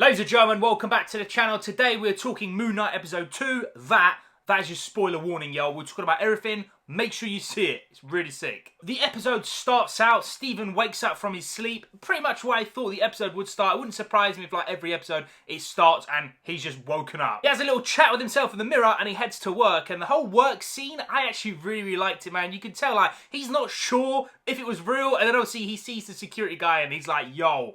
Ladies and gentlemen, welcome back to the channel. Today we're talking Moon Knight episode 2. That is your spoiler warning, y'all. We're talking about everything. Make sure you see it. It's really sick. The episode starts out, Stephen wakes up from his sleep. Pretty much where I thought the episode would start. It wouldn't surprise me if like every episode it starts and he's just woken up. He has a little chat with himself in the mirror and he heads to work. And the whole work scene, I actually really liked it, man. You can tell like he's not sure if it was real. And then obviously he sees the security guy and he's like, yo,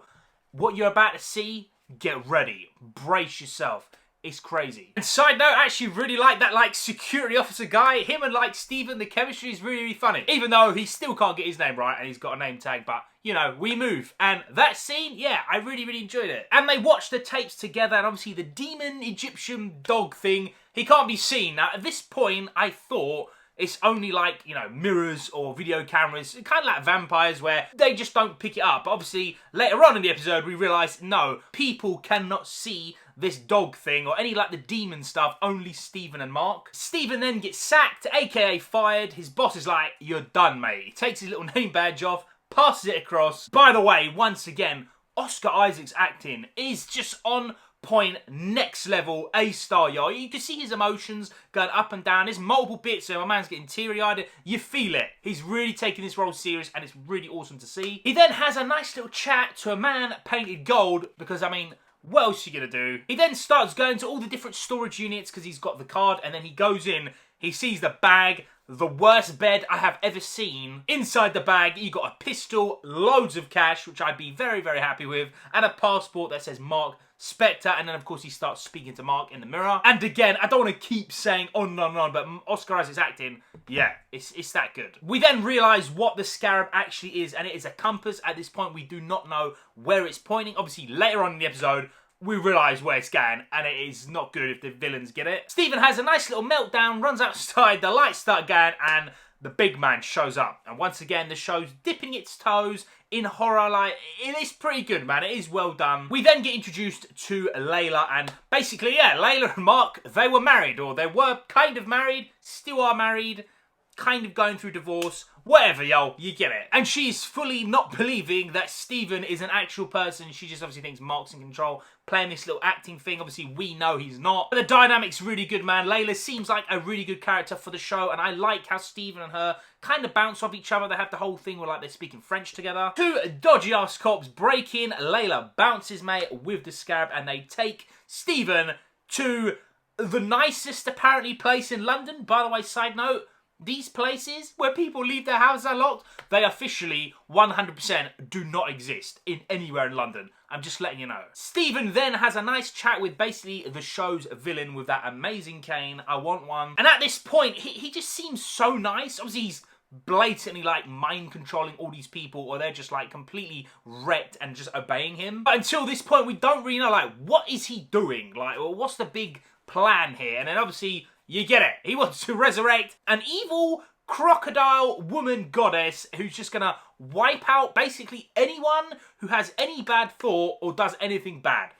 what you're about to see, get ready. Brace yourself. It's crazy. And side note, I actually really like that like security officer guy. Him and like Stephen, the chemistry is really, really funny. Even though he still can't get his name right and he's got a name tag, but you know, we move. And that scene, yeah, I really, really enjoyed it. And they watch the tapes together and obviously the demon Egyptian dog thing, he can't be seen. Now at this point, I thought it's only like, you know, mirrors or video cameras, kind of like vampires where they just don't pick it up. But obviously, later on in the episode, we realise, no, people cannot see this dog thing or any like the demon stuff, only Stephen and Mark. Stephen then gets sacked, aka fired. His boss is like, you're done, mate. He takes his little name badge off, passes it across. By the way, once again, Oscar Isaac's acting is just on point, next level, A-star, y'all. You can see his emotions going up and down. There's multiple bits so my man's getting teary-eyed. You feel it. He's really taking this role serious and it's really awesome to see. He then has a nice little chat to a man painted gold because, I mean, what else are you gonna do? He then starts going to all the different storage units because he's got the card and then he goes in, he sees the bag, the worst bed I have ever seen. Inside the bag, you got a pistol, loads of cash, which I'd be very, very happy with, and a passport that says Mark Spector, and then of course he starts speaking to Mark in the mirror. And again, I don't want to keep saying on and on and on, but Oscar Isaac's acting, yeah, it's that good. We then realise what the scarab actually is, and it is a compass. At this point, we do not know where it's pointing. Obviously, later on in the episode, we realise where it's going, and it is not good if the villains get it. Stephen has a nice little meltdown, runs outside, the lights start going, and the big man shows up. And once again, the show's dipping its toes in horror. Like, it is pretty good, man. It is well done. We then get introduced to Layla, and basically, yeah, Layla and Mark, they were married, or they were kind of married, still are married, kind of going through divorce. Whatever, yo, you get it. And she's fully not believing that Stephen is an actual person. She just obviously thinks Mark's in control, playing this little acting thing. Obviously, we know he's not. But the dynamic's really good, man. Layla seems like a really good character for the show, and I like how Stephen and her kind of bounce off each other. They have the whole thing where like they're speaking French together. Two dodgy-ass cops break in. Layla bounces, mate, with the scarab, and they take Stephen to the nicest, apparently, place in London. By the way, side note, these places where people leave their houses unlocked, they officially 100% do not exist in anywhere in London. I'm just letting you know. Stephen then has a nice chat with basically the show's villain with that amazing cane. I want one. And at this point, he just seems so nice. Obviously, he's blatantly like mind controlling all these people, or they're just like completely wrecked and just obeying him. But until this point, we don't really know like what is he doing? Like, or what's the big plan here? And then obviously, you get it. He wants to resurrect an evil crocodile woman goddess who's just gonna wipe out basically anyone who has any bad thought or does anything bad.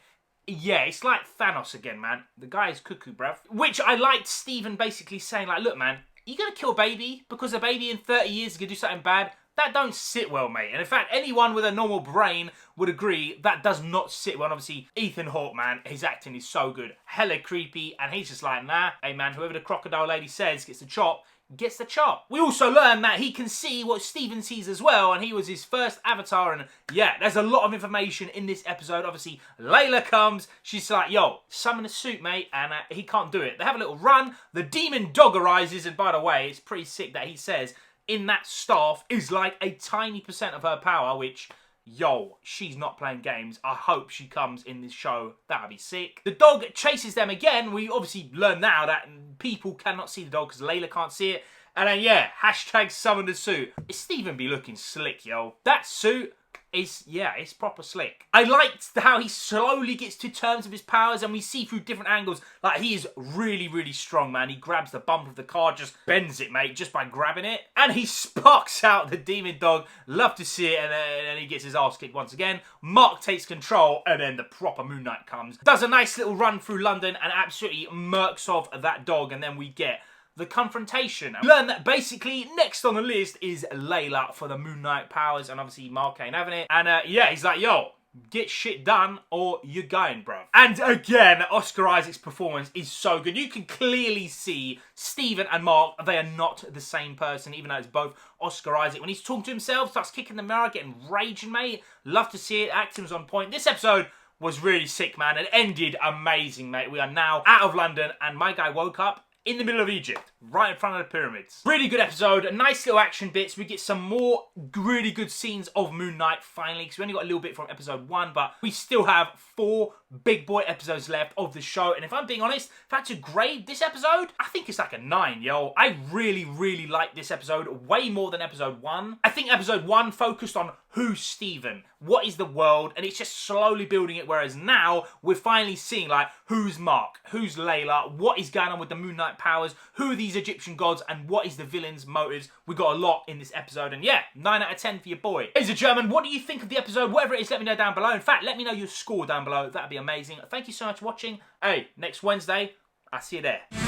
Yeah, it's like Thanos again, man. The guy is cuckoo, bruv. Which I liked Stephen basically saying like, look, man, you gonna kill a baby because a baby in 30 years is gonna do something bad? That don't sit well, mate. And in fact, anyone with a normal brain would agree that does not sit well. And obviously, Ethan Hawke, man, his acting is so good. Hella creepy. And he's just like, nah, hey, man, whoever the crocodile lady says gets the chop, gets the chop. We also learn that he can see what Stephen sees as well. And he was his first avatar. And yeah, there's a lot of information in this episode. Obviously, Layla comes. She's like, yo, summon a suit, mate. And he can't do it. They have a little run. The demon dog arises. And by the way, it's pretty sick that he says in that staff is like a tiny % of her power, which, yo, she's not playing games. I hope she comes in this show. That'd be sick. The dog chases them again. We obviously learn now that people cannot see the dog because Layla can't see it. And then, yeah, hashtag summon the suit. Stephen be looking slick, yo. That suit is, yeah, it's proper slick. I liked how he slowly gets to terms with his powers and we see through different angles. Like, he is really, really strong, man. He grabs the bump of the car, just bends it, mate, just by grabbing it. And he sparks out the demon dog. Love to see it. And then he gets his ass kicked once again. Mark takes control and then the proper Moon Knight comes. Does a nice little run through London and absolutely murks off that dog. And then we get the confrontation. We learn that basically next on the list is Layla for the Moon Knight powers, and obviously Mark ain't having it. And yeah, he's like, yo, get shit done or you're going, bruv. And again, Oscar Isaac's performance is so good. You can clearly see Stephen and Mark, they are not the same person, even though it's both Oscar Isaac. When he's talking to himself, starts kicking the mirror, getting raging, mate. Love to see it. Acting was on point. This episode was really sick, man. It ended amazing, mate. We are now out of London, and my guy woke up in the middle of Egypt, right in front of the pyramids. Really good episode, nice little action bits. We get some more really good scenes of Moon Knight finally, because we only got a little bit from episode 1, but we still have 4 big boy episodes left of the show. And if I'm being honest, if I had to grade this episode, I think it's like a 9, yo. I really like this episode, way more than episode 1. I think episode 1 focused on who's Stephen, what is the world, and it's just slowly building it, whereas now we're finally seeing, like, who's Mark, who's Layla, what is going on with the Moon Knight powers, who are these Egyptian gods, and what is the villain's motives. We got a lot in this episode, and yeah, 9 out of 10 for your boy. Ladies and gentlemen, what do you think of the episode? Whatever it is, let me know down below. In fact, let me know your score down below. That'd be amazing. Thank you so much for watching. Hey, next Wednesday, I'll see you there.